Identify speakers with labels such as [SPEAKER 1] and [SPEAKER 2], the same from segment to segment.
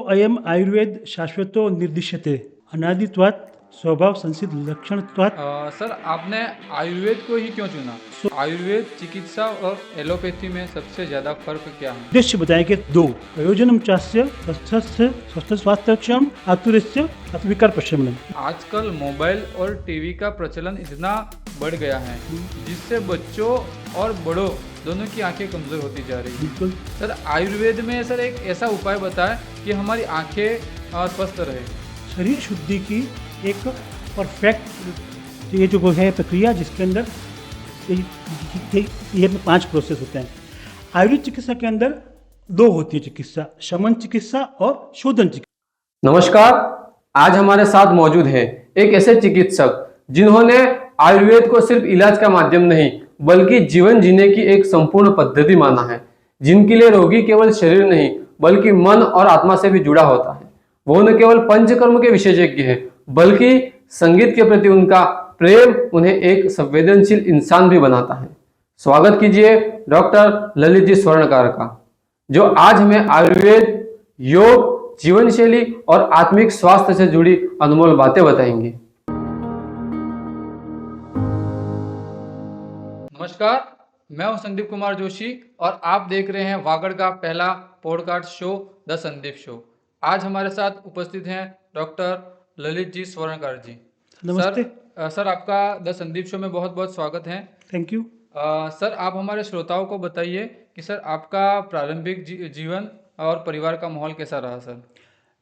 [SPEAKER 1] अयम आयुर्वेद शाश्वतो निर्दिश्यते अनादित्वात् स्वभाव संसिद्ध लक्षणत्वात्।
[SPEAKER 2] सर आपने आयुर्वेद को ही क्यों चुना? आयुर्वेद चिकित्सा और एलोपैथी में सबसे ज़्यादा फर्क क्या है?
[SPEAKER 1] उद्देश्य बताएं कि दो प्रयोजनम चास्य स्वस्थस्य स्वस्थ स्वास्थ्यक्षम आतुरस्य अतविकार प्रशमनम।
[SPEAKER 2] आजकल मोबाइल और टीवी का प्रचलन इतना बढ़ गया है जिससे बच्चों और बड़ों दोनों की आंखें कमज़ोर होती जा रही है।
[SPEAKER 1] बिल्कुल
[SPEAKER 2] सर आयुर्वेद में सर एक ऐसा उपाय बताएं कि हमारी आंखें स्वस्थ रहे।
[SPEAKER 1] शरीर शुद्धि की एक परफेक्ट ये जो है प्रक्रिया जिसके अंदर ये 5 प्रोसेस होते हैं। आयुर्वेद चिकित्सा के अंदर 2 होती है चिकित्सा, शमन चिकित्सा और शोधन चिकित्सा।
[SPEAKER 3] नमस्कार। आज हमारे साथ मौजूद हैं एक ऐसे चिकित्सक जिन्होंने आयुर्वेद को सिर्फ इलाज का माध्यम नहीं बल्कि जीवन जीने की एक संपूर्ण पद्धति माना है, जिनके लिए रोगी केवल शरीर नहीं बल्कि मन और आत्मा से भी जुड़ा होता है। वो न केवल पंचकर्म के विशेषज्ञ हैं बल्कि संगीत के प्रति उनका प्रेम उन्हें एक संवेदनशील इंसान भी बनाता है। स्वागत कीजिए डॉक्टर ललित जी स्वर्णकार का, जो आज हमें आयुर्वेद, योग, जीवन शैली और आत्मिक स्वास्थ्य से जुड़ी अनमोल बातें बताएंगे।
[SPEAKER 2] नमस्कार, मैं हूं संदीप कुमार जोशी और आप देख रहे हैं वागड़ का पहला podcast show the Sandeep show. आज हमारे साथ उपस्थित हैं डॉक्टर ललित जी स्वर्णकार जी।
[SPEAKER 1] नमस्ते।
[SPEAKER 2] सर आपका द संदीप शो में बहुत बहुत स्वागत है।
[SPEAKER 1] Thank you.
[SPEAKER 2] सर आप हमारे श्रोताओं को बताइए कि सर आपका प्रारंभिक जीवन और परिवार का माहौल कैसा रहा सर?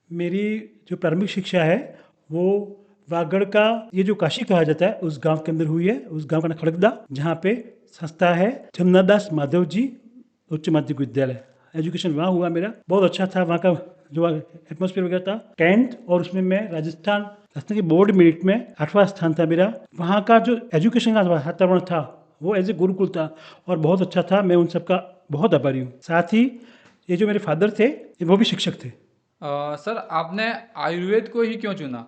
[SPEAKER 1] मेरी जो प्रारंभिक शिक्षा है वो वागड़ का ये जो काशी कहा जाता है उस गांव के अंदर हुई है। उस गांव का नाम खड़गदा, जहाँ पे संस्था है जमुनादास माधव जी उच्च माध्यमिक विद्यालय। एजुकेशन वहाँ हुआ मेरा, बहुत अच्छा था। वहाँ का जो एटमोसफियर वगैरह था 10th, और उसमें मैं राजस्थान की बोर्ड मेरिट में 8वां स्थान था मेरा। वहाँ का जो एजुकेशन का वातावरण था वो एज ए गुरुकुल था और बहुत अच्छा था। मैं उन सबका बहुत आभारी हूँ। साथ ही ये जो मेरे फादर थे वो भी शिक्षक थे।
[SPEAKER 2] सर आपने आयुर्वेद को ही क्यों चुना?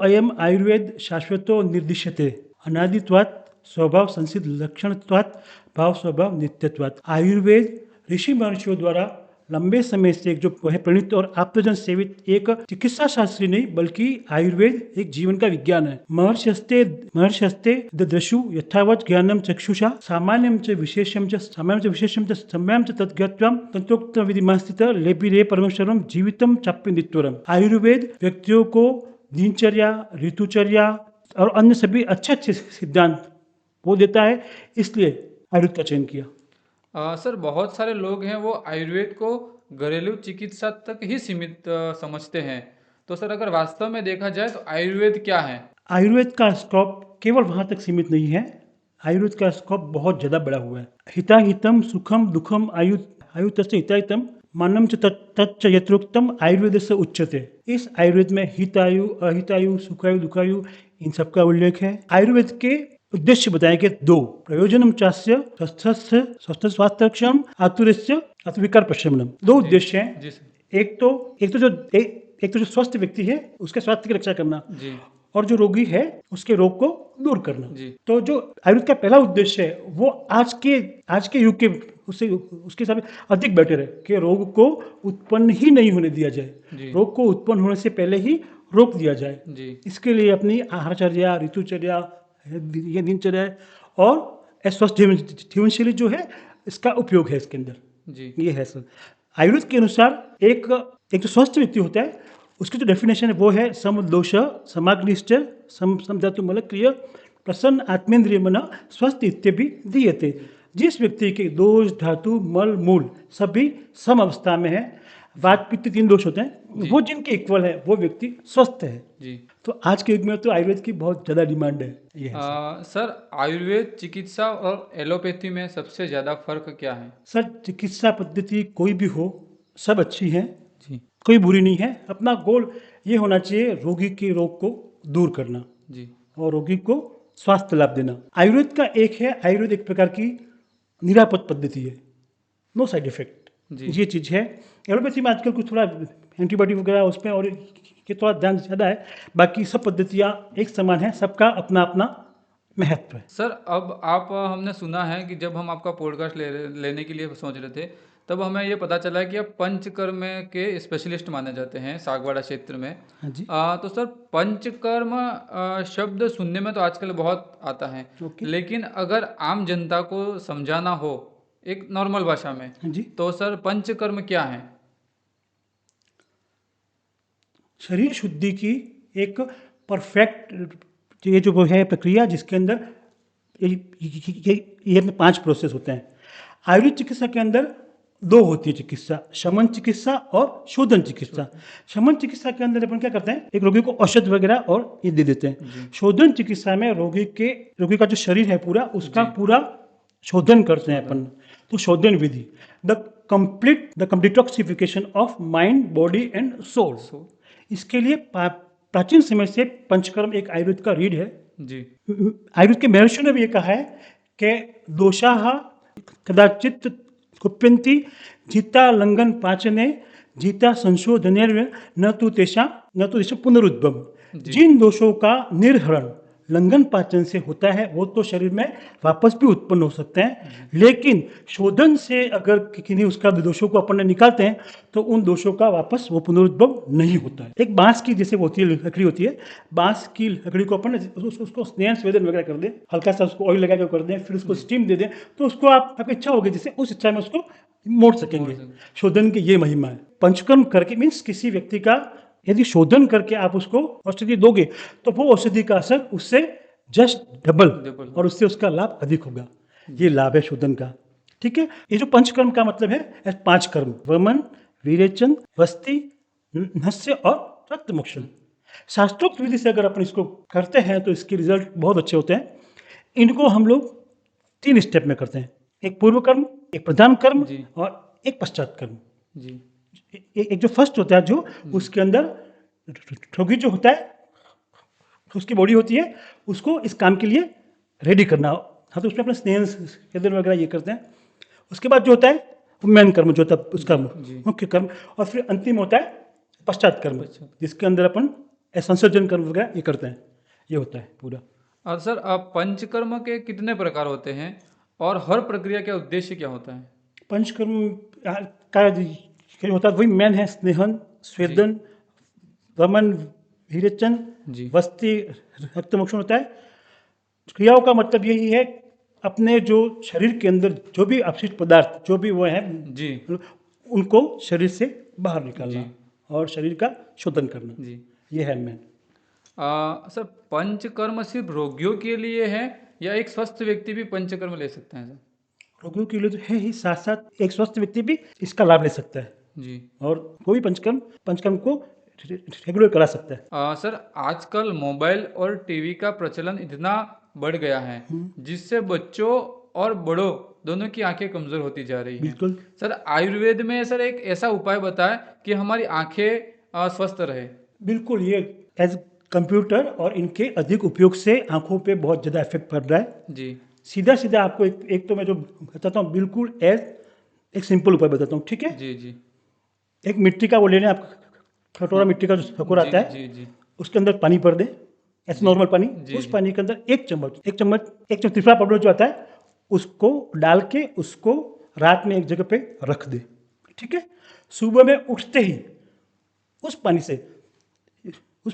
[SPEAKER 1] अयम आयुर्वेद शाश्वतो निर्दिश्यते अनादित्वात् स्वभाव संसिद्ध लक्षणत्वात् भाव स्वभाव नित्यत्वात्। आयुर्वेद ऋषि महर्षियों द्वारा लंबे समय से एक जो है प्रणीत और आप्तजन सेवित एक चिकित्सा शास्त्री नहीं बल्कि आयुर्वेद एक जीवन का विज्ञान है। महर्षस्ते ददृशु यथावत् ज्ञानम चक्षुषा सामान्यम च विशेषम च सम्यम च तद्गत्वम तंत्रोक्त विधिमास्थित लेपिरे परमेश्वरम जीवितम चाप्य नित्वरम। आयुर्वेद व्यक्तियों को दिनचर्या, ऋतुचर्या और अन्य सभी अच्छे सिद्धांत वो देता है, इसलिए आयुर्वेद का चयन किया।
[SPEAKER 2] सर बहुत सारे लोग हैं वो आयुर्वेद को घरेलू चिकित्सा तक ही सीमित समझते हैं, तो सर अगर वास्तव में देखा जाए तो आयुर्वेद क्या है?
[SPEAKER 1] आयुर्वेद का स्कोप केवल वहाँ तक सीमित नहीं है। आयुर्वेद का स्कोप बहुत ज़्यादा बड़ा हुआ है। हिताहितम सुखम दुखम आयुतस्य हिताहितम मानम च तच्च यत्रोक्तम आयुर्वेद से उच्चते। इस आयुर्वेद में हितायु, अहितायु, सुखायु, दुखायु इन सब का उल्लेख है। आयुर्वेद के उद्देश्य बताए कि 2 प्रयोजनम चास्य स्वस्थ स्वास्थ्यक्षम आतुरस्य अतविकार प्रशमनम। 2 उद्देश्य हैं।
[SPEAKER 2] जी सर।
[SPEAKER 1] एक तो जो स्वस्थ व्यक्ति है उसके स्वास्थ्य की रक्षा करना
[SPEAKER 2] जी।
[SPEAKER 1] और जो रोगी है उसके रोग को दूर करना।
[SPEAKER 2] जी।
[SPEAKER 1] तो जो आयुर्वेद का पहला उद्देश्य है वो आज के युग के उसके हिसाब से अधिक बेटर है कि रोग को उत्पन्न ही नहीं होने दिया जाए। रोग को उत्पन्न होने से पहले ही रोक दिया जाए। जी। इसके लिए अपनी आहारचर्या, ऋतुचर्या, ये दिनचर्या और स्वस्थ जीवन शैली जो है इसका उपयोग है इसके अंदर। जी। ये है सर। आयुर्वेद के अनुसार एक जो स्वस्थ व्यक्ति होता है उसकी जो डेफिनेशन है वो है समदोष समाग्निश्च समधातु मलक्रिय प्रसन्न आत्मेंद्रिय मन स्वस्थ इत्यपि दीयते। जिस व्यक्ति के दोष, धातु, मल, मूल सभी सम अवस्था में है, वात पित्त 3 दोष होते हैं, वो जिनके इक्वल है वो व्यक्ति स्वस्थ है। जी। तो आज के युग में तो आयुर्वेद की बहुत ज़्यादा डिमांड है। ये है
[SPEAKER 2] सर आयुर्वेद चिकित्सा और एलोपैथी में सबसे ज़्यादा फर्क क्या है?
[SPEAKER 1] सर चिकित्सा पद्धति कोई भी हो सब अच्छी है जी, कोई बुरी नहीं है। अपना गोल ये होना चाहिए रोगी के रोग को दूर करना जी और रोगी को स्वास्थ्य लाभ देना। आयुर्वेद का आयुर्वेद एक प्रकार की निरापद पद्धति है, नो साइड इफेक्ट। ये चीज़ है। एलोपैथी में आजकल कुछ थोड़ा एंटीबायोटिक वगैरह उसमें और ये थोड़ा ध्यान ज़्यादा है, बाकी सब पद्धतियाँ एक समान है, सबका अपना अपना महत्व है।
[SPEAKER 2] सर अब हमने सुना है कि जब हम आपका पॉडकास्ट लेने के लिए सोच रहे थे तब हमें ये पता चला कि आप पंचकर्म के स्पेशलिस्ट माने जाते हैं सागवाड़ा क्षेत्र में।
[SPEAKER 1] हाँ जी।
[SPEAKER 2] तो सर पंचकर्म शब्द सुनने में तो आजकल बहुत आता है,
[SPEAKER 1] ओके।
[SPEAKER 2] लेकिन अगर आम जनता को समझाना हो एक नॉर्मल भाषा में,
[SPEAKER 1] हाँ जी।
[SPEAKER 2] तो सर पंचकर्म क्या है?
[SPEAKER 1] शरीर शुद्धि की एक परफेक्ट ये जो वो है प्रक्रिया जिसके अंदर ये 5 प्रोसेस होते हैं। आयुर्वेद चिकित्सा के अंदर 2 होती है चिकित्सा, शमन चिकित्सा और शोधन चिकित्सा। शमन चिकित्सा के अंदर अपन क्या करते हैं, एक रोगी को औषध वगैरह और ये दे देते हैं। शोधन चिकित्सा में रोगी का जो शरीर है पूरा उसका पूरा शोधन करते हैं अपन। तो शोधन विधि the complete detoxification of mind, body and soul. इसके लिए प्राचीन समय से पंचकर्म एक आयुर्वेद का रीड है।
[SPEAKER 2] जी।
[SPEAKER 1] आयुर्वेद के महर्षियों ने भी ये कहा है कि दोषाः कदाचित् कुप्यन्ति जीता लंघन पाचने जीता संशोधनेर्व न तो तेषां पुनरुद्भव। जिन दोषों का निर्हरण लंघन पाचन से होता है वो तो शरीर में वापस भी उत्पन्न हो सकते हैं, लेकिन शोधन से अगर किन्हीं उसका दोषों को अपन निकालते हैं तो उन दोषों का वापस वो पुनरुद्भव नहीं होता है। एक बांस की जैसे होती है लकड़ी होती है, बांस की लकड़ी को अपन उसको स्नेह स्वेदन वगैरह कर दें, हल्का सा उसको ऑयल लगा के कर दें, फिर उसको स्टीम दे दें, तो उसको आपकी इच्छा होगी जैसे उस इच्छा में उसको मोड़ सकेंगे। शोधन की ये महिमा है। पंचकर्म करके मीन्स किसी व्यक्ति का यदि शोधन करके आप उसको औषधि दोगे तो वो औषधि का असर उससे जस्ट डबल और उससे उसका लाभ अधिक होगा। ये लाभ है शोधन का। ठीक है। ये जो पंचकर्म का मतलब है 5 कर्म, वमन, विरेचन, वस्ति, नस्य और रक्त मोक्षण। शास्त्रोक्त विधि से अगर अपन इसको करते हैं तो इसके रिजल्ट बहुत अच्छे होते हैं। इनको हम लोग 3 स्टेप में करते हैं, एक पूर्व कर्म, एक प्रधान कर्म और एक पश्चात कर्म।
[SPEAKER 2] जी।
[SPEAKER 1] एक जो फर्स्ट होता है जो उसके अंदर रोगी जो होता है उसकी बॉडी होती है उसको इस काम के लिए रेडी करना। हाँ, तो उसमें अपने स्नेह स्वेदन वगैरह ये करते हैं। उसके बाद जो होता है वो मेन कर्म जो होता है उसका मुख्य कर्म, और फिर अंतिम होता है पश्चात कर्म जिसके अंदर अपन संसर्जन कर्म वगैरह ये करते हैं। ये होता है पूरा।
[SPEAKER 2] और सर आप पंचकर्म के कितने प्रकार होते हैं और हर प्रक्रिया का उद्देश्य क्या होता है?
[SPEAKER 1] पंचकर्म का जो होता है वही मेन है, स्नेहन, स्वेदन, वमन, विरेचन, वस्ति, रक्त मोक्षण होता है। क्रियाओं का मतलब यही है अपने जो शरीर के अंदर जो भी अपशिष्ट पदार्थ जो भी वो है
[SPEAKER 2] जी
[SPEAKER 1] उनको शरीर से बाहर निकालना और शरीर का शोधन करना।
[SPEAKER 2] जी।
[SPEAKER 1] ये है मेन।
[SPEAKER 2] सर पंचकर्म सिर्फ रोगियों के लिए है या एक स्वस्थ व्यक्ति भी पंचकर्म ले सकते हैं? सर
[SPEAKER 1] रोगियों के लिए तो है ही, साथ साथ एक स्वस्थ व्यक्ति भी इसका लाभ ले सकता है
[SPEAKER 2] जी।
[SPEAKER 1] और कोई पंचकर्म को रेगुलर करा सकता है।
[SPEAKER 2] सर आजकल मोबाइल और टीवी का प्रचलन इतना बढ़ गया है जिससे बच्चों और बड़ों दोनों की आंखें कमजोर होती जा रही हैं।
[SPEAKER 1] बिल्कुल।
[SPEAKER 2] सर आयुर्वेद में सर एक ऐसा उपाय बताएं कि हमारी आंखें स्वस्थ रहे।
[SPEAKER 1] बिल्कुल। ये एज कंप्यूटर और इनके अधिक उपयोग से आंखों पे बहुत ज़्यादा इफेक्ट पड़ रहा है
[SPEAKER 2] जी।
[SPEAKER 1] सीधा सीधा आपको एक तो मैं जो बताता हूँ बिल्कुल एक सिंपल उपाय बताता हूँ। ठीक है।
[SPEAKER 2] जी जी।
[SPEAKER 1] एक मिट्टी का वो लेना, आप कटोरा मिट्टी का जो सकोरा आता है
[SPEAKER 2] जी जी।
[SPEAKER 1] उसके अंदर पानी भर दें, ऐसे नॉर्मल पानी। उस पानी के अंदर एक चम्मच त्रिफला पाउडर जो आता है उसको डाल के उसको रात में एक जगह पे रख दे। ठीक है। सुबह में उठते ही उस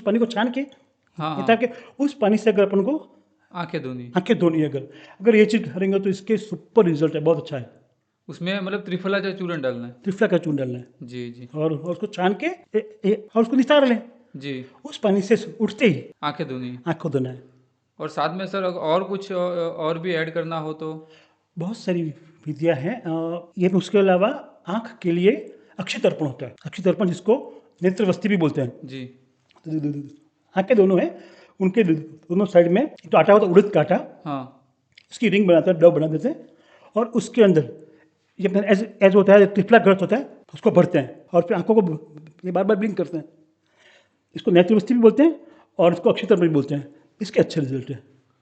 [SPEAKER 1] पानी को छान के ताकि उस पानी से अगर अपन को
[SPEAKER 2] आंखें
[SPEAKER 1] धोनी अगर ये चीज़ करेंगे तो इसके सुपर रिजल्ट है, बहुत अच्छा है।
[SPEAKER 2] उसमें मतलब त्रिफला का चूर्ण डालना है।
[SPEAKER 1] त्रिफला का चूर्ण डालना है
[SPEAKER 2] जी जी।
[SPEAKER 1] और उसको छान के और उसको निस्तार लें
[SPEAKER 2] जी।
[SPEAKER 1] उस पानी से उठते ही
[SPEAKER 2] आंखें
[SPEAKER 1] धोना है।
[SPEAKER 2] और साथ में सर और कुछ और भी ऐड करना हो तो? बहुत
[SPEAKER 1] सारी विधियां हैं। ये उसके अलावा आंख के लिए अक्षय तर्पण होता है। अक्षय तर्पण जिसको नेत्रवस्ती भी बोलते हैं
[SPEAKER 2] जी।
[SPEAKER 1] आंखें दोनों हैं, उनके दोनों साइड में तो आटा होता है उड़द का आटा,
[SPEAKER 2] हाँ,
[SPEAKER 1] उसकी रिंग बनाते हैं, डव बना देते हैं और उसके अंदर ये एज होता है त्रिफला ग्रंथ होता है उसको भरते हैं और फिर आंखों को ये बार बार ब्लिंक करते हैं। इसको नेत्रवस्ती भी बोलते हैं और इसको अक्षय तर्पण भी बोलते हैं। इसके अच्छे रिजल्ट है,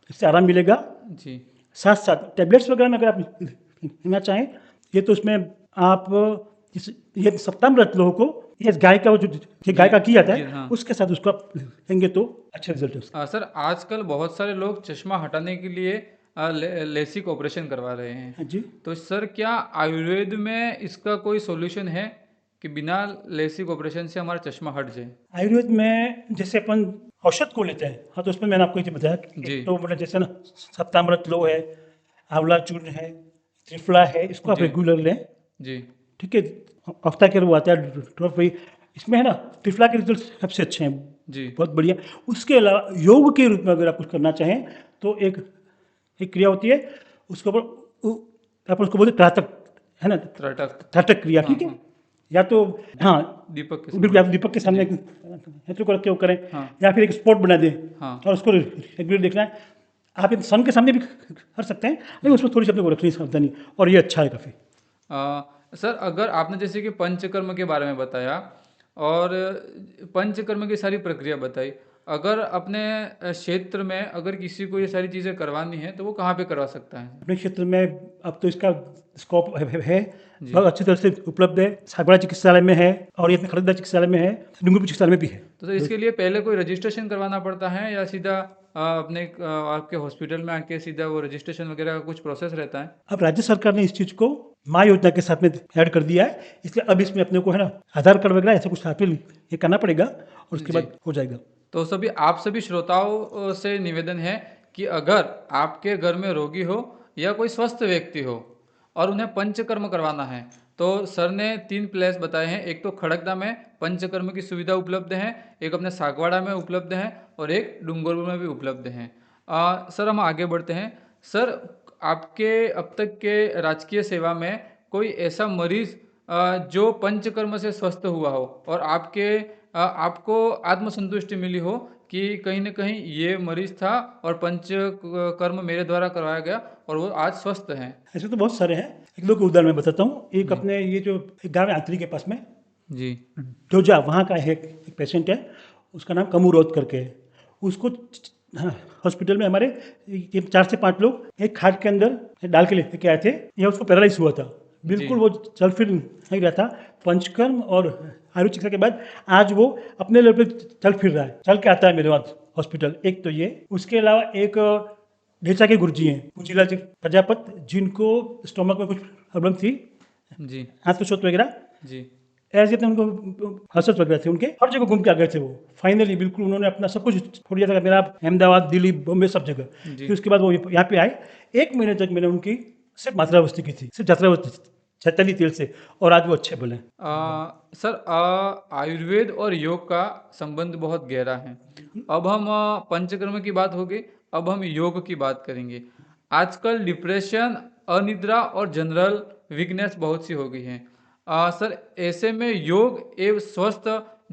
[SPEAKER 1] इससे आराम मिलेगा जी। साथ साथ टैबलेट्स वगैरह में अगर आप लेना चाहें ये तो उसमें आप ये सप्तामृत लोगों को ये गाय का जो गाय का किया जाता है हाँ। उसके साथ उसको आप लेंगे तो अच्छा रिजल्ट है उसका।
[SPEAKER 2] सर आजकल बहुत सारे लोग चश्मा हटाने के लिए लेसिक ऑपरेशन करवा रहे हैं।
[SPEAKER 1] हाँ जी।
[SPEAKER 2] तो सर क्या आयुर्वेद में इसका कोई सॉल्यूशन है कि बिना लेसिक ऑपरेशन से हमारा चश्मा हट जाए?
[SPEAKER 1] आयुर्वेद में जैसे अपन औषध को लेते हैं, हाँ, तो उसमें मैंने आपको ये बताया कि
[SPEAKER 2] जी।
[SPEAKER 1] एक तो मतलब जैसे ना सप्तामृत लो है, आंवला चूर्ण है, त्रिफला है, इसको आप
[SPEAKER 2] जी।
[SPEAKER 1] रेगुलर लें।
[SPEAKER 2] जी।
[SPEAKER 1] ठीक है। हफ्ता के वो आता है ड्रॉप वही, इसमें है ना त्रिफला के रिजल्ट सबसे अच्छे हैं,
[SPEAKER 2] जी।
[SPEAKER 1] बहुत बढ़िया। उसके अलावा योग के रूप में अगर आप कुछ करना चाहें तो एक एक क्रिया होती है, उसके ऊपर आप उसको बोलते त्राटक, है ना,
[SPEAKER 2] त्रटक।
[SPEAKER 1] त्राटक क्रिया,
[SPEAKER 2] हाँ,
[SPEAKER 1] ठीक है।
[SPEAKER 2] हाँ।
[SPEAKER 1] या तो हाँ,
[SPEAKER 2] दीपक के
[SPEAKER 1] बिल्कुल,
[SPEAKER 2] सामने।
[SPEAKER 1] आप दीपक के सामने नेत्र को रख के वो करें,
[SPEAKER 2] हाँ।
[SPEAKER 1] या फिर एक स्पॉट बना दें
[SPEAKER 2] हाँ।
[SPEAKER 1] और उसको रेगुलर देखना है। आप सन के सामने भी कर सकते हैं, लेकिन उसमें थोड़ी सी अपने को रखनी सावधानी, और ये अच्छा है काफ़ी।
[SPEAKER 2] सर अगर आपने जैसे कि पंचकर्म के बारे में बताया और पंचकर्म की सारी प्रक्रिया बताई, अगर अपने क्षेत्र में अगर किसी को ये सारी चीज़ें करवानी है तो वो कहाँ पे करवा सकता है?
[SPEAKER 1] अपने क्षेत्र में अब तो इसका स्कोप है,
[SPEAKER 2] जी।
[SPEAKER 1] बहुत अच्छी तरह से उपलब्ध है। सागवाड़ा चिकित्सालय में है, और ये अपने खड़गदा चिकित्सालय में है, डूंगरपुर चिकित्सालय में भी है।
[SPEAKER 2] तो सर इसके लिए पहले कोई रजिस्ट्रेशन करवाना पड़ता है या सीधा अपने आपके हॉस्पिटल में आके सीधा वो रजिस्ट्रेशन वगैरह का कुछ प्रोसेस रहता है?
[SPEAKER 1] अब राज्य सरकार ने इस चीज को माँ योजना के साथ में ऐड कर दिया है, इसलिए अब इसमें अपने को है ना आधार कार्ड वगैरह ऐसा कुछ साथ में ये करना पड़ेगा, और उसके
[SPEAKER 2] जी।
[SPEAKER 1] बाद हो जाएगा।
[SPEAKER 2] तो आप सभी श्रोताओं से निवेदन है कि अगर आपके घर में रोगी हो या कोई स्वस्थ व्यक्ति हो और उन्हें पंचकर्म करवाना है, तो सर ने 3 प्लेस बताए हैं। एक तो खड़गदा में पंचकर्म की सुविधा उपलब्ध है, एक अपने सागवाड़ा में उपलब्ध है और एक डूंगरपुर में भी उपलब्ध है। सर हम आगे बढ़ते हैं। सर आपके अब तक के राजकीय सेवा में कोई ऐसा मरीज जो पंचकर्म से स्वस्थ हुआ हो और आपको आत्मसंतुष्टि मिली हो कि कहीं न कहीं ये मरीज था और पंचकर्म मेरे द्वारा करवाया गया और वो आज स्वस्थ हैं?
[SPEAKER 1] ऐसे तो बहुत सारे हैं, एक दो के उदाहरण मैं बताता हूँ। एक
[SPEAKER 2] जी।
[SPEAKER 1] अपने ये जो एक गाँव है आंतरी के पास में,
[SPEAKER 2] जी।
[SPEAKER 1] जोजा, वहाँ का है एक पेशेंट है, उसका नाम कमू रोध करके है। उसको हाँ, हॉस्पिटल में हमारे ये 4 से 5 लोग एक खाट के अंदर डाल के लेके आए थे। यह उसको पैरालाइज हुआ था, बिल्कुल
[SPEAKER 2] जी।
[SPEAKER 1] वो चल फिर नहीं रहा था। पंचकर्म और आयुर्वेद चिकित्सा के बाद आज वो अपने लेवल पे चल फिर रहा है, चल के आता है मेरे पास हॉस्पिटल। एक तो ये, उसके अलावा एक ढेचा के गुरुजी हैं, पूजीलाल जी प्रजापत, जिनको स्टोमक में कुछ प्रॉब्लम थी,
[SPEAKER 2] जी।
[SPEAKER 1] आत्मशोथ वगैरह,
[SPEAKER 2] जी।
[SPEAKER 1] ऐसे तो उनको हसत वगैरह थे, उनके हर जगह घूम के आ गए थे वो। फाइनली बिल्कुल उन्होंने अपना सब कुछ छोड़ दिया था, मेरा अहमदाबाद, दिल्ली, बॉम्बे, सब जगह।
[SPEAKER 2] जी।
[SPEAKER 1] फिर उसके बाद वो यहाँ पे आए। 1 महीने तक मैंने उनकी सिर्फ मात्रावस्थी की थी, सिर्फ यात्रावस्थी, चैतन्य तेल से, और आज वो अच्छे बोले।
[SPEAKER 2] सर आयुर्वेद और योग का संबंध बहुत गहरा है। अब हम पंचकर्म की बात होगी, अब हम योग की बात करेंगे। आजकल डिप्रेशन, अनिद्रा और जनरल वीकनेस बहुत सी हो गई है। सर ऐसे में योग एवं स्वस्थ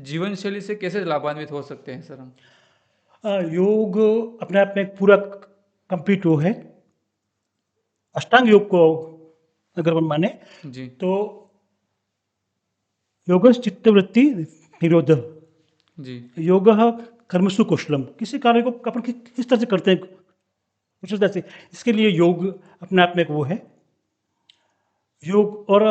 [SPEAKER 2] जीवन शैली से कैसे लाभान्वित हो सकते हैं सर हम?
[SPEAKER 1] योग अपने आप में एक पूरा कंप्लीट वो है। अष्टांग योग को अगर हम माने
[SPEAKER 2] जी।
[SPEAKER 1] तो योगस चित्तवृत्ति निरोध,
[SPEAKER 2] जी।
[SPEAKER 1] योग कर्मसु कौशलम, किसी कार्य को अपन किस तरह से करते हैं कुशलता से, इसके लिए योग अपने आप में एक वो है। योग और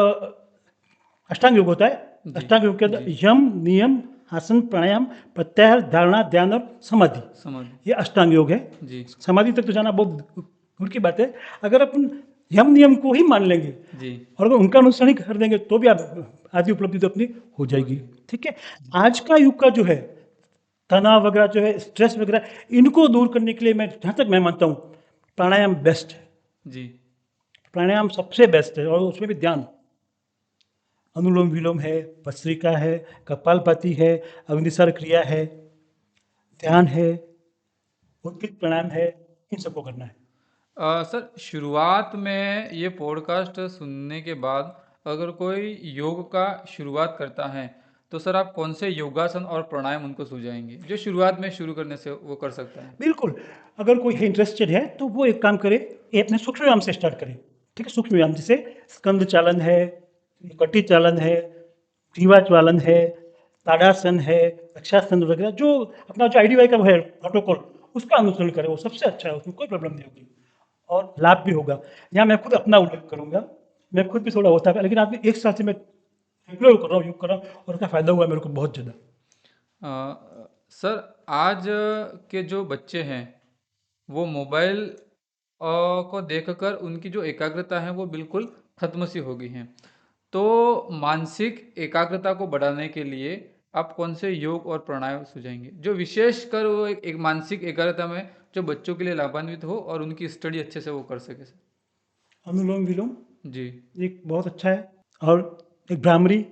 [SPEAKER 1] अष्टांग योग होता है।
[SPEAKER 2] जी।
[SPEAKER 1] अष्टांग योग के अंदर यम, नियम, आसन, प्राणायाम, प्रत्याहार, धारणा, ध्यान और समाधि,
[SPEAKER 2] समझ।
[SPEAKER 1] ये अष्टांग योग है।
[SPEAKER 2] जी।
[SPEAKER 1] समाधि तक तो जाना बहुत दूर की बात है। अगर अपन यम नियम को ही मान लेंगे
[SPEAKER 2] जी।
[SPEAKER 1] और अगर उनका अनुसरण ही कर देंगे तो भी आप आदि उपलब्धि तो अपनी हो जाएगी। ठीक है। आज का युग का जो है तनाव वगैरह जो है, स्ट्रेस वगैरह, इनको दूर करने के लिए मैं जहाँ तक मैं मानता हूँ प्राणायाम बेस्ट है।
[SPEAKER 2] जी।
[SPEAKER 1] प्राणायाम सबसे बेस्ट है, और उसमें भी ध्यान, अनुलोम विलोम है, भस्त्रिका है, कपालभाति है, अग्निसार क्रिया है, ध्यान है, उद्गीत प्राणायाम है, इन सबको करना है।
[SPEAKER 2] सर शुरुआत में ये पॉडकास्ट सुनने के बाद अगर कोई योग का शुरुआत करता है तो सर आप कौन से योगासन और प्राणायाम उनको सुझाएंगे जो शुरुआत में शुरू करने से वो कर सकता है?
[SPEAKER 1] बिल्कुल, अगर कोई इंटरेस्टेड है तो वो एक काम करे, ये अपने सूक्ष्म व्यायाम से स्टार्ट करे। ठीक है, सूक्ष्म व्यायाम जैसे स्कंद चालन है, कटी चालन है, ग्रीवा चालन है, ताड़ासन है, रक्षासन वगैरह, जो अपना जो IDY का वो है प्रोटोकॉल, उसका अनुसरण करे, वो सबसे अच्छा है, उसमें कोई प्रॉब्लम नहीं होगी और लाभ भी होगा। यहाँ मैं खुद अपना उल्लेख करूँगा, मैं खुद भी थोड़ा होता है, लेकिन आपने 1 साल से मैं रेगुलर कर रहा हूँ, योग कर रहा हूँ, और उसका फायदा हुआ मेरे को बहुत ज़्यादा।
[SPEAKER 2] सर आज के जो बच्चे हैं वो मोबाइल को देखकर उनकी जो एकाग्रता है वो बिल्कुल खत्म सी हो गई है। तो मानसिक एकाग्रता को बढ़ाने के लिए आप कौन से योग और प्राणायाम सुझाएंगे जो विशेषकर वो एक मानसिक एकाग्रता में जो बच्चों के लिए लाभान्वित हो और उनकी स्टडी अच्छे से वो कर सके सर?
[SPEAKER 1] अनुलोम विलोम
[SPEAKER 2] जी
[SPEAKER 1] एक बहुत अच्छा है, और एक भ्रामरी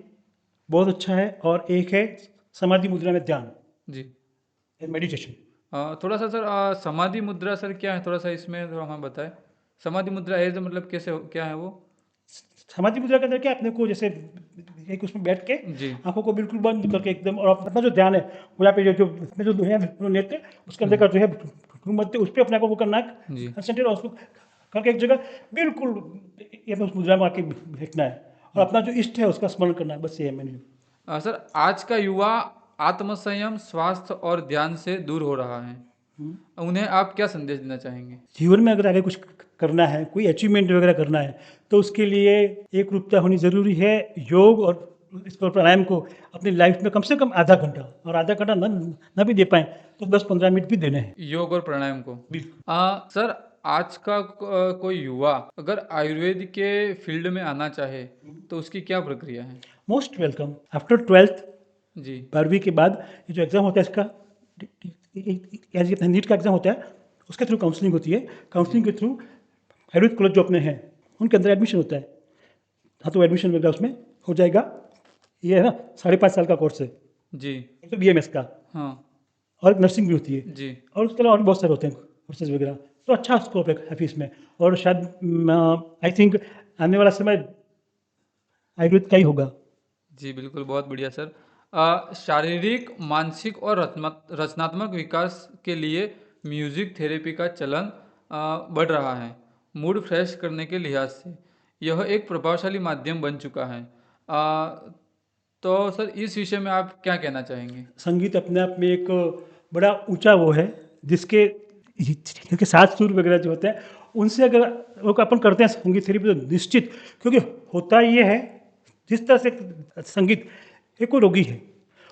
[SPEAKER 1] बहुत अच्छा है, और एक है समाधि मुद्रा में ध्यान,
[SPEAKER 2] जी।
[SPEAKER 1] मेडिटेशन।
[SPEAKER 2] थोड़ा सा सर समाधि मुद्रा सर क्या है, थोड़ा सा इसमें थोड़ा हमें बताएं। समाधि मुद्रा है तो मतलब कैसे क्या है वो?
[SPEAKER 1] समाधि मुद्रा के अंदर क्या, अपने को जैसे एक उसमें बैठ के
[SPEAKER 2] जी
[SPEAKER 1] आंखों को बिल्कुल बंद करके एकदम, और अपना जो ध्यान है वो यहाँ पे जो जो इसमें जो है जो नेत्र, उसके अंदर का जो है मध्य, उस पर अपने को वो करना है,
[SPEAKER 2] जी
[SPEAKER 1] कंसंट्रेट, और उसको करके एक जगह बिल्कुल ये उस मुद्रा में आके बैठना है, और अपना जो इष्ट है उसका स्मरण करना है, बस ये है मैंने।
[SPEAKER 2] सर आज का युवा आत्मसंयम स्वास्थ्य और ध्यान से दूर हो रहा है, उन्हें आप क्या संदेश देना चाहेंगे?
[SPEAKER 1] जीवन में अगर आगे कुछ करना है, कोई अचीवमेंट वगैरह करना है, तो उसके लिए एक रूपता होनी ज़रूरी है। योग और इस पर प्राणायाम को अपनी लाइफ में कम से कम आधा घंटा, और आधा घंटा न भी दे पाएँ तो 10-15 मिनट भी देने हैं।
[SPEAKER 2] योग और प्राणायाम को।
[SPEAKER 1] बिल्कुल।
[SPEAKER 2] सर आज का कोई युवा अगर आयुर्वेद के फील्ड में आना चाहे तो उसकी क्या प्रक्रिया है?
[SPEAKER 1] Most welcome. आफ्टर 12th,
[SPEAKER 2] जी
[SPEAKER 1] 12वीं के बाद ये जो एग्ज़ाम होता है इसका, एज नीट का एग्ज़ाम होता है, उसके थ्रू काउंसलिंग होती है। काउंसलिंग के थ्रू आयुर्वेद कॉलेज जो अपने हैं उनके अंदर एडमिशन होता है। हाँ, तो एडमिशन वगैरह उसमें हो जाएगा। ये है ना, 5.5 साल का कोर्स है।
[SPEAKER 2] जी
[SPEAKER 1] एक तो BMS का,
[SPEAKER 2] हाँ
[SPEAKER 1] और नर्सिंग भी होती है,
[SPEAKER 2] जी
[SPEAKER 1] और उसके अलावा और भी बहुत सारे होते हैं कोर्सेज वगैरह। तो अच्छा स्कोप है फीस में, और शायद आई थिंक आने वाला समय आयुर्वेद का ही होगा।
[SPEAKER 2] जी बिल्कुल, बहुत बढ़िया सर। शारीरिक मानसिक और रचनात्मक विकास के लिए म्यूजिक थेरेपी का चलन बढ़ रहा है। मूड फ्रेश करने के लिहाज से यह एक प्रभावशाली माध्यम बन चुका है। तो सर इस विषय में आप क्या कहना चाहेंगे?
[SPEAKER 1] संगीत अपने आप में एक बड़ा ऊंचा वो है, जिसके साथ सुर वगैरह जो होते हैं, उनसे अगर वो अपन करते हैं संगीत थेरेपी, तो निश्चित, क्योंकि होता ये है, जिस तरह से संगीत, एक कोई रोगी है,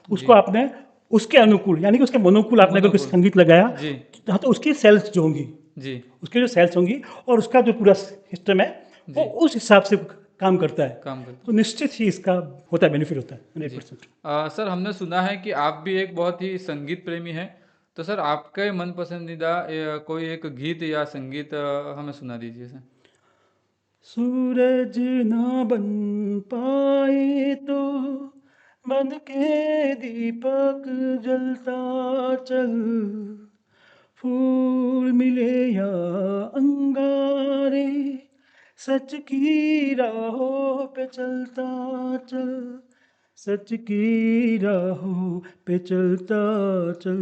[SPEAKER 1] उसको आपने उसके अनुकूल, यानी कि उसके मनोकूल आपने अगर कोई
[SPEAKER 2] मनोकूल।
[SPEAKER 1] संगीत लगाया,
[SPEAKER 2] जी
[SPEAKER 1] हाँ, तो उसकी सेल्स जो होंगी,
[SPEAKER 2] जी
[SPEAKER 1] उसके जो सेल्स होंगी, और उसका जो पूरा सिस्टम है वो
[SPEAKER 2] जी
[SPEAKER 1] उस हिसाब से काम करता है।
[SPEAKER 2] काम करते
[SPEAKER 1] तो निश्चित ही इसका होता है, बेनिफिट होता है
[SPEAKER 2] जी।
[SPEAKER 1] 100%।
[SPEAKER 2] सर हमने सुना है कि आप भी एक बहुत ही संगीत प्रेमी हैं, तो सर आपके मन पसंदीदा कोई एक गीत या संगीत हमें सुना दीजिए सर।
[SPEAKER 1] सूरज ना बन पाए तो बन के दीपक जलता चल, फूल मिले या अंगारे, सच की राहों पे चलता चल, सच की राहों पे चलता चल,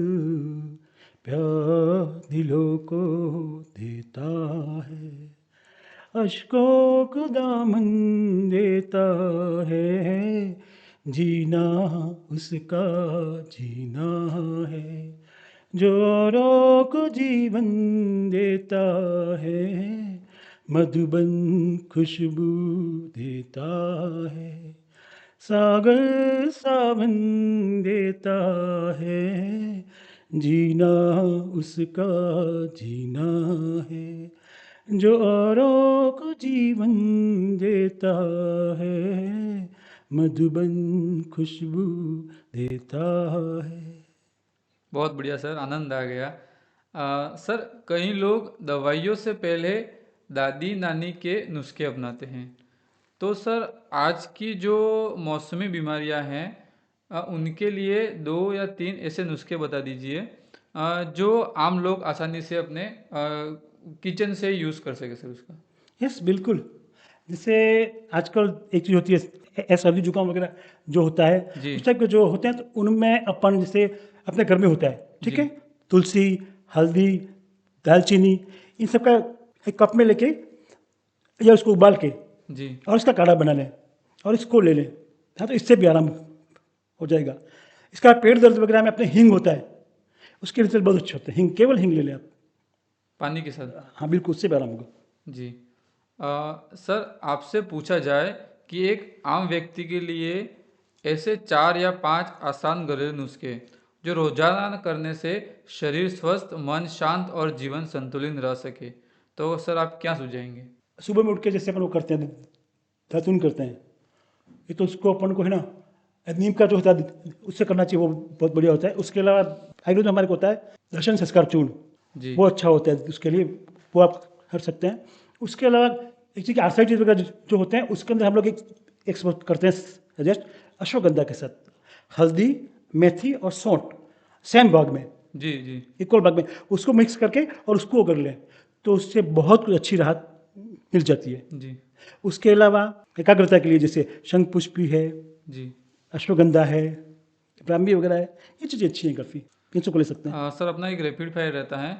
[SPEAKER 1] प्यार दिलों को देता है, अश्कों को दामन देता है, जीना उसका जीना है, जो औरों को जीवन देता है, मधुबन खुशबू देता है, सागर सावन देता है, जीना उसका जीना है, जो औरों को जीवन देता है, मधुबन खुशबू देता है।
[SPEAKER 2] बहुत बढ़िया सर, आनंद आ गया। सर कई लोग दवाइयों से पहले दादी नानी के नुस्खे अपनाते हैं, तो सर आज की जो मौसमी बीमारियां हैं उनके लिए 2 या 3 ऐसे नुस्खे बता दीजिए जो आम लोग आसानी से अपने किचन से यूज़ कर सके सर उसका।
[SPEAKER 1] यस, बिल्कुल। जैसे आजकल एक चीज़ होती है, सर्दी जुकाम वगैरह जो होता है,
[SPEAKER 2] जी
[SPEAKER 1] उस टाइप के जो होते हैं, तो उनमें अपन जैसे अपने घर में होता है, ठीक
[SPEAKER 2] जी
[SPEAKER 1] है, तुलसी, हल्दी, दालचीनी, इन सब का एक कप में लेके, या उसको उबाल के,
[SPEAKER 2] जी
[SPEAKER 1] और इसका काढ़ा बना लें, और इसको ले लें, हाँ, तो इससे भी आराम हो जाएगा। इसका पेट दर्द वगैरह में अपने हींग होता है, उसके रिजल्ट बहुत अच्छे होते हैं। हींग, केवल हींग ले लें आप,
[SPEAKER 2] पानी के साथ।
[SPEAKER 1] हाँ बिल्कुल, उससे भी आराम होगा।
[SPEAKER 2] जी सर आपसे पूछा जाए कि एक आम व्यक्ति के लिए ऐसे 4 या 5 आसान घरेलू नुस्खे जो रोजाना करने से शरीर स्वस्थ, मन शांत और जीवन संतुलित रह सके, तो सर आप क्या सुझाएंगे?
[SPEAKER 1] सुबह में उठ के जैसे अपन वो करते हैं, दातुन करते हैं, ये तो उसको अपन को है ना नीम का जो होता है उससे करना चाहिए, वो बहुत बढ़िया होता है। उसके अलावा आयुर्वेद में हमारे को होता है दर्शन संस्कार चूर्ण,
[SPEAKER 2] जी
[SPEAKER 1] वो अच्छा होता है उसके लिए, वो आप कर सकते हैं। उसके अलावा एक चीज़ आर्थराइटिस वगैरह जो होते हैं उसके अंदर हम लोग एक करते हैं सजेस्ट, अश्वगंधा के साथ हल्दी, मेथी और सौंठ सेम भाग में,
[SPEAKER 2] जी जी
[SPEAKER 1] इक्वल भाग में उसको मिक्स करके और उसको अगर लें तो उससे बहुत अच्छी राहत मिल जाती है।
[SPEAKER 2] जी
[SPEAKER 1] उसके अलावा एकाग्रता के लिए जैसे शंख पुष्पी है,
[SPEAKER 2] जी।
[SPEAKER 1] अश्वगंधा है, ब्राह्मी वगैरह है, ये चीज़ें अच्छी हैं काफ़ी, इन सबको ले सकते हैं।
[SPEAKER 2] सर अपना एक रैपिड फायर रहता है।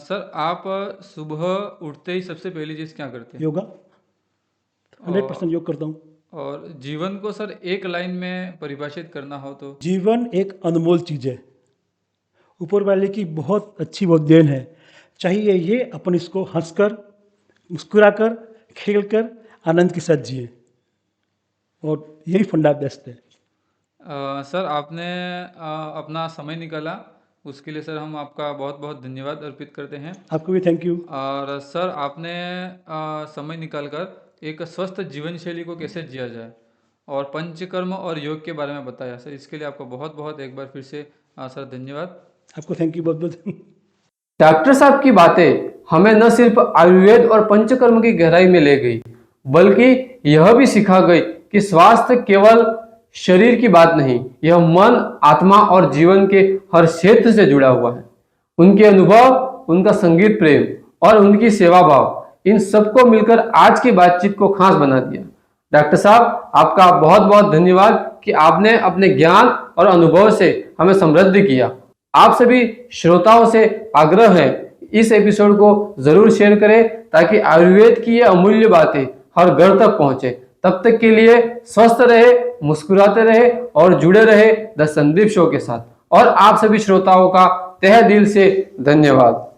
[SPEAKER 2] सर आप सुबह उठते ही सबसे पहली चीज़ क्या करते हैं?
[SPEAKER 1] योगा 100%
[SPEAKER 2] और
[SPEAKER 1] योग करता हूँ।
[SPEAKER 2] और जीवन को सर एक लाइन में परिभाषित करना हो तो?
[SPEAKER 1] जीवन एक अनमोल चीज़ है, ऊपर वाले की बहुत अच्छी वो देन है, चाहिए ये अपन इसको हंसकर, मुस्कुराकर, खेलकर, आनंद के साथ जिए, और यही फंडा बेस्ट है।
[SPEAKER 2] सर आपने अपना समय निकाला, उसके लिए सर हम आपका बहुत बहुत धन्यवाद अर्पित करते हैं।
[SPEAKER 1] आपको भी थैंक यू।
[SPEAKER 2] और सर आपने समय निकालकर एक स्वस्थ जीवन शैली को कैसे जिया जाए और पंचकर्म और योग के बारे में बताया सर, इसके लिए आपको बहुत बहुत एक बार फिर से सर धन्यवाद।
[SPEAKER 1] आपको थैंक यू बहुत बहुत।
[SPEAKER 3] डॉक्टर साहब की बातें हमें न सिर्फ आयुर्वेद और पंचकर्म की गहराई में ले गई, बल्कि यह भी सिखा गई कि स्वास्थ्य केवल शरीर की बात नहीं, यह मन, आत्मा और जीवन के हर क्षेत्र से जुड़ा हुआ है। उनके अनुभव, उनका संगीत प्रेम और उनकी सेवा भाव, इन सबको मिलकर आज की बातचीत को खास बना दिया। डॉक्टर साहब, आपका बहुत बहुत धन्यवाद कि आपने अपने ज्ञान और अनुभव से हमें समृद्ध किया। आप सभी श्रोताओं से आग्रह है, इस एपिसोड को जरूर शेयर करें ताकि आयुर्वेद की ये अमूल्य बातें हर घर तक पहुंचे। तब तक के लिए स्वस्थ रहे, मुस्कुराते रहे और जुड़े रहे द संदीप शो के साथ। और आप सभी श्रोताओं का तहे दिल से धन्यवाद।